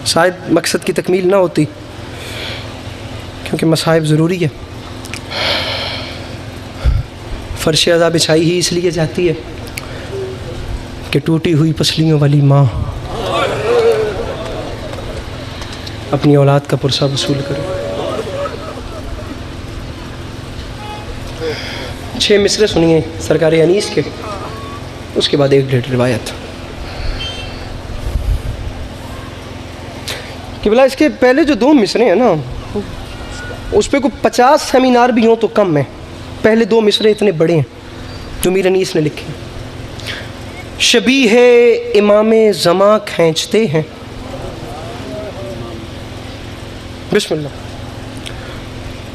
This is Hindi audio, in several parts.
शायद मकसद की तकमील ना होती, क्योंकि मसाइब ज़रूरी है। फ़र्श अज़ा बिछाई ही इसलिए जाती है कि टूटी हुई पसलियों वाली माँ अपनी औलाद का पुरसा वसूल करे। 6 मिसरे सुनिए सरकार अनीस के, उसके बाद एक डेढ़ रिवायत। कि बोला इसके पहले जो 2 मिसरे हैं ना, उस पर कोई 50 सेमिनार भी हों तो कम है। पहले 2 मिसरे इतने बड़े हैं जो मीर अनीस ने लिखे। शबीह इमाम ज़मा खींचते हैं, बिस्मिल्लाह।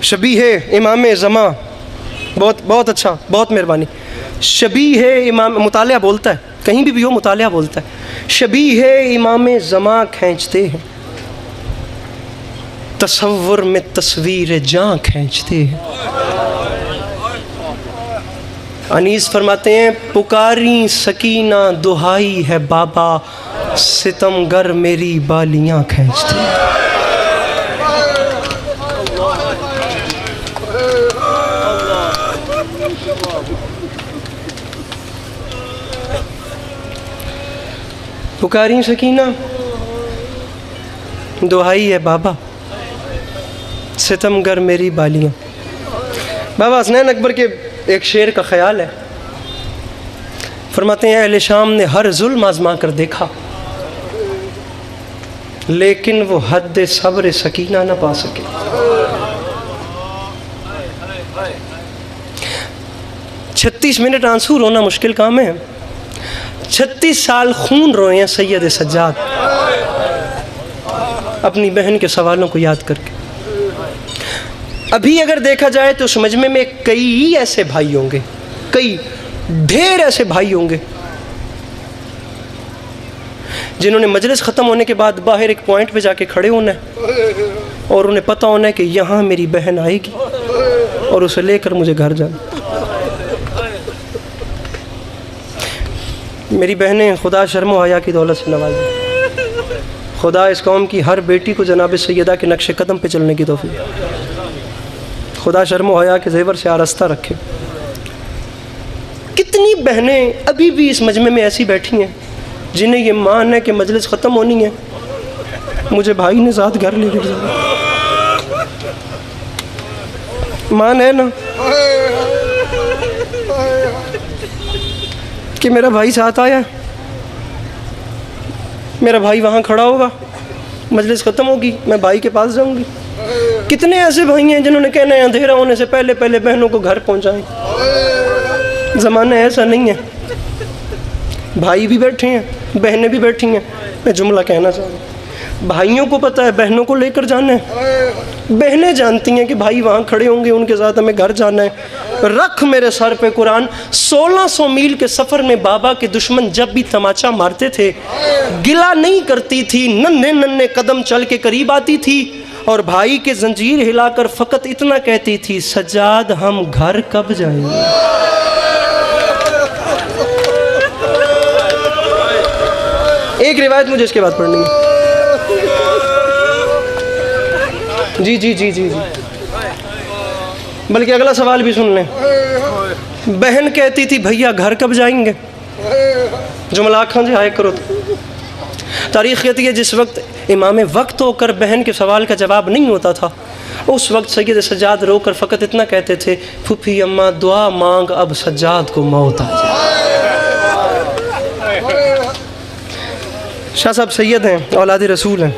शबीह इमाम ज़मा, बहुत बहुत अच्छा, बहुत मेहरबानी। शबीह इमाम, मुतालिया बोलता है, कहीं भी हो मुतालिया बोलता है। शबीह इमाम ज़मा खींचते हैं, तसव्वुर में तस्वीर जाँ खींचते हैं। अनीस फरमाते हैं, पुकारी सकीना दुहाई है बाबा, सितमगर मेरी बालियाँ खींचते हैं। पुकारी सकीना दुहाई है बाबा, सितमगर मेरी बालियाँ। बाबा हसनैन अकबर के एक शेर का ख्याल है, फरमाते हैं अहले शाम ने हर जुल्म आजमा कर देखा, लेकिन वो हद सब्र सकीना ना पा सके। 36 मिनट आंसू रोना मुश्किल काम है। 36 साल खून रोए हैं सैयद सज्जाद अपनी बहन के सवालों को याद करके। अभी अगर देखा जाए तो उस मजमे में कई ऐसे भाई होंगे, कई ढेर ऐसे भाई होंगे जिन्होंने मजलिस ख़त्म होने के बाद बाहर एक पॉइंट पे जाके खड़े होना है और उन्हें पता होना है कि यहाँ मेरी बहन आएगी और उसे लेकर मुझे घर जाना। मेरी बहनें खुदा शर्म व हया की दौलत से नवाजी। खुदा इस कौम की हर बेटी को जनाब सैयदा के नक्शे कदम पे चलने की तौफीक, खुदा शर्म व हया के ज़ेवर से आरस्ता रखे। कितनी बहनें अभी भी इस मजमे में ऐसी बैठी हैं जिन्हें ये मान है कि मजलिस ख़त्म होनी है, मुझे भाई ने साथ घर लेकर जाना। मान है ना कि मेरा भाई साथ आया, मेरा भाई वहाँ खड़ा होगा, मजलिस ख़त्म होगी, मैं भाई के पास जाऊँगी। कितने ऐसे भाई हैं जिन्होंने कहना है अंधेरा होने से पहले पहले बहनों को घर पहुँचाएं। ज़माना ऐसा नहीं है, भाई भी बैठे हैं, बहनें भी बैठी हैं। मैं जुमला कहना चाहूँ, भाइयों को पता है बहनों को लेकर जाना है, बहनें जानती हैं कि भाई वहाँ खड़े होंगे, उनके साथ हमें घर जाना है। रख मेरे सर पे कुरान, 1600 मील के सफ़र में बाबा के दुश्मन जब भी तमाचा मारते थे, गिला नहीं करती थी, नन्हे नन्हे कदम चल के करीब आती थी और भाई के जंजीर हिलाकर फ़कत इतना कहती थी, सज्जाद हम घर कब जाएंगे। एक रिवायत मुझे इसके बाद पढ़नी है। जी जी जी जी जी, बल्कि अगला सवाल भी सुन लें। बहन कहती थी भैया घर कब जाएंगे, जुमला आँखों से आए करो। तारीख़ कहती है जिस वक्त इमाम वक्त होकर बहन के सवाल का जवाब नहीं होता था, उस वक्त सैयद सज्जाद रोकर फ़कत इतना कहते थे, फूफी अम्मा दुआ मांग अब सज्जाद को मौत आ जाए। शाह साहब सैयद हैं, औलाद रसूल हैं,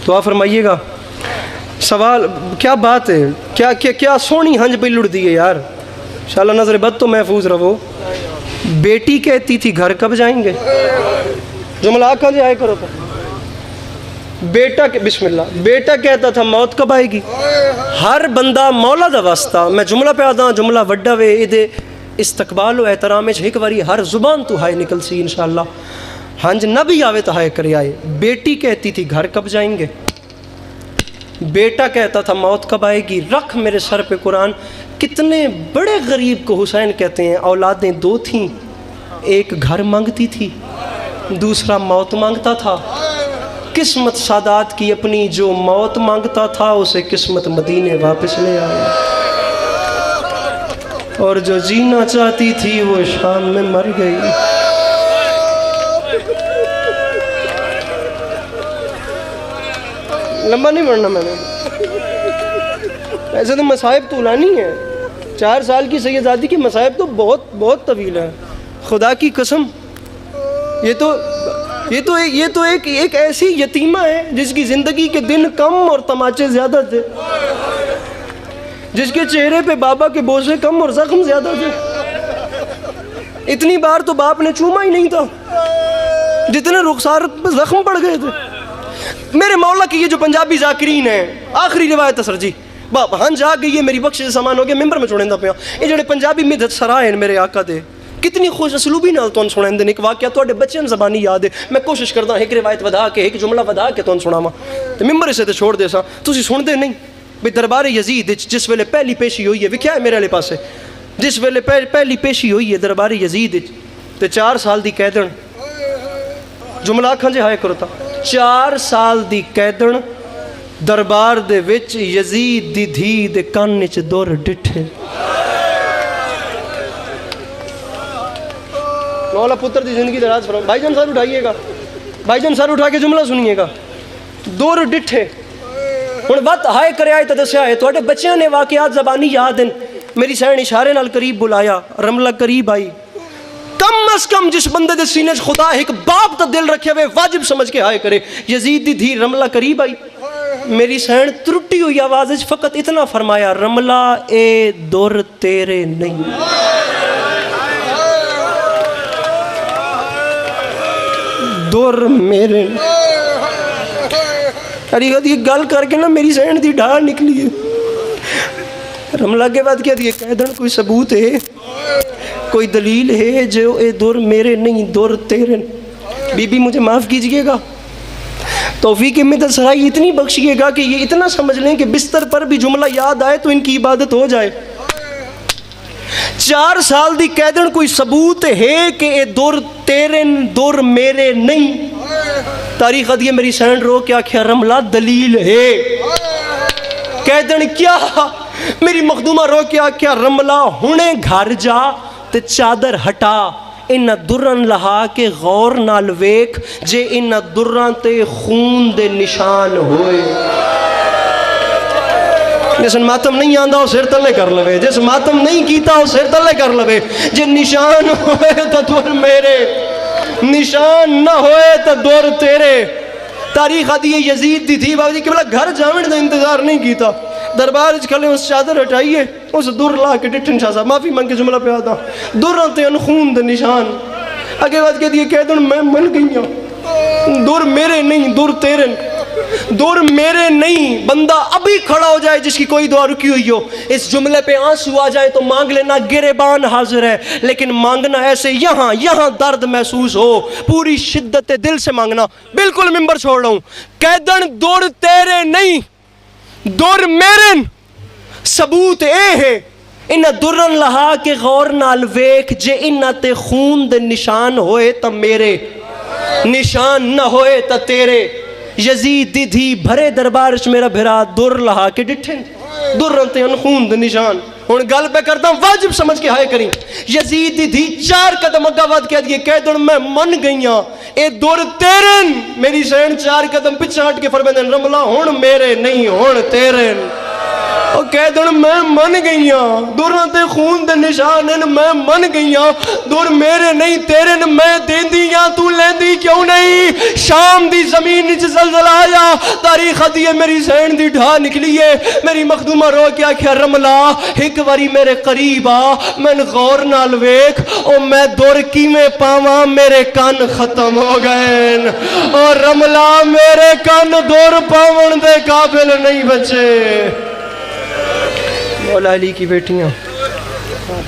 दुआ फरमाइएगा। सवाल क्या बात है, क्या क्या क्या सोनी हंज पे लुट दी है यार, शाला नजर बद तो महफूज रहो। बेटी कहती थी घर कब जाएंगे, जुमला कहाँ जाए करो तो। बेटा के बिस्मिल्लाह, बेटा कहता था मौत कब आएगी। हर बंदा मौला दा वास्ता, मैं जुमला पे आदा जुमला वड्डा वे इदे इस्तकबाल व एहतराम एक बारी हर जुबान तो हाय निकल सी इंशाअल्लाह। हंज न भी आवे तो हाय करे आए। बेटी कहती थी घर कब जाएंगे, बेटा कहता था मौत कब आएगी। रख मेरे सर पे कुरान, कितने बड़े गरीब को हुसैन कहते हैं औलादें 2 थीं, एक घर मांगती थी, दूसरा मौत मांगता था। किस्मत सादात की अपनी, जो मौत मांगता था उसे किस्मत मदीने वापस ले आया, और जो जीना चाहती थी वो शाम में मर गई। लंबा नहीं पढ़ना मैंने, ऐसे तो मसाइब तूलानी है। 4 साल की सैयदादी की मसाइब तो बहुत बहुत तवील है, खुदा की कसम। ये तो एक ऐसी यतीमा है जिसकी ज़िंदगी के दिन कम और तमाचे ज़्यादा थे, जिसके चेहरे पे बाबा के बोझे कम और जख्म ज़्यादा थे। इतनी बार तो बाप ने चूमा ही नहीं था जितने रुखसार पे जख्म पड़ गए थे। मेरे मौला की ये जो पंजाबी जाकिरीन है, आखिरी रिवायत है सर जी, बाप हंज आ गई है, मेरी बख्श समान हो गया, मिंबर में सुनेंदा पिया। ये जो पंजाबी मिदत सराय हैं मेरे आका दे, कितनी खुश असलूबी नाल तुहानू सुनांदे ने। एक वाकया तुहाडे बच्चों ज़बानी याद है, मैं कोशिश करदा एक रिवायत वधा के एक जुमला वधा के तुहानू सुनावां, ते मिंबर इसे ते छोड़ दे सा, तुसीं सुनदे नहीं। भी दरबार यजीद जिस वेले पहली पेशी हुई है, विख्या है मेरे वाले पासे, जिस वेले पहली पेशी हुई है दरबार यजीद ते 4 साल दी कैदन, जुमला अखां जे हाय करो ता, 4 साल दी कैदन दरबार दे विच यजीद दी धी दे कान च दुर डिठे। मौला पुत्र दी जिंदगी दराज फरमाए। भाईजान सर उठाइएगा, भाईजान सर उठा के जुमला सुनिएगा। दुर डिठे हुण वत हाय करे आए तो दस्या है, तुहाडे बच्चों ने वाकयात ज़बानी याद हैं। मेरी सैन इशारे नाल करीब बुलाया, रमला करीब आई। कम अज कम जिस बंदे दे सीने च खुदा एक बाप दा दिल रखे हुए वाजिब समझ के हाय करे। यजीद दी धी रमला करीब आई, मेरी सैन त्रुटी हुई आवाज़ च फकत इतना फरमाया, रमला ए दुर तेरे नहीं। दुर मेरे। अरे ये गल करके ना मेरी सैन दी ढाल निकली है। रमला के बाद क्या दिए कैदन, कोई सबूत है, कोई दलील है जो ए दुर मेरे नहीं दुर तेरे। बीबी मुझे माफ़ कीजिएगा, तौफीक में सराई इतनी बख्शिएगा कि ये इतना समझ लें कि बिस्तर पर भी जुमला याद आए तो इनकी इबादत हो जाए। 4 साल दी कैदन, कोई सबूत है कि ए दुर तेरे दुर मेरे नहीं। तारीख अदी मेरी सैन रो क्या आख्या, रमला दलील है। कैदन क्या, मेरी मखदूमा रो क्या आख्या, रमला हुणे घर जा ते चादर हटा, इन्ना दुर्रन लहा के गौर नाल वेख, जे इन्ना दुर्रां ते खून दे निशान होए। जिस मातम नहीं आंदा वो सिर तले कर लवे, जिस मातम नहीं कीता वो सिर तले कर लवे। जे निशान होए तो दुर मेरे, निशान न होए तो दुर तेरे। तारीख आदि यजीद दी थी बाबू जी कि बोला घर जावन का इंतजार नहीं किया, दरबार खले उस चादर हटाइए, उस दुर ला के डिठन शाह साहब माफ़ी मंग के जुमला पे आता, दुर ते अनखून दे निशान। अगे बात कह दिए कह दो मैं मन गई हूँ, दुर मेरे नहीं दुर तेरे। दुर मेरे नहीं, बंदा अभी खड़ा हो जाए जिसकी कोई दुआ रुकी हुई हो, इस जुमले पे आंसू आ जाए तो मांग लेना, गिरेबान हाजिर है। लेकिन मांगना ऐसे यहाँ यहाँ दर्द महसूस हो, पूरी शिद्दत दिल से मांगना। बिल्कुल मिंबर छोड़ रहा हूँ। कैदन दुर तेरे नहीं दुर मेरे, सबूत ए है इन्ना दुरन लहा के गौर नाल वेख, जे इन्ना ते खून दे निशान होए तो मेरे, निशान न होए तो तेरे। यजीद दी धी भरे दरबार च मेरा भिरा दुर लहा के डिठे, दुरन ते खून दे निशान। हुण गल पे करदा वाजिब समझ के हाय करी। यजीद दी धी 4 कदम अग्गा वध के दिए कह दो मैं मन गई हाँ, ए दुर तेरे। मेरी सैन 4 कदम पिछे हट के फरमांदे रमला हुण मेरे नहीं हुण तेरे। और कह दो मैं मन गई हाँ, दुरां ते खून दे निशान हैं, मैं मन गई हाँ, दुर मेरे नहीं तेरे। मैं देंदी हाँ तू लेंदी क्यों नहीं। शाम दी जमीन च जलजला आया, तारीख दी मेरी सैन दी ढा निकली है। मेरी मखदूमा रो के आख्या रमला एक बारी मेरे करीब आ, मैन गौर नाल वेख, ओ मैं दुर किवें पावां, मेरे कान खत्म हो गए। और रमला मेरे कान दुर पावन दे काबिल नहीं बचे। मौला अली की बेटियां।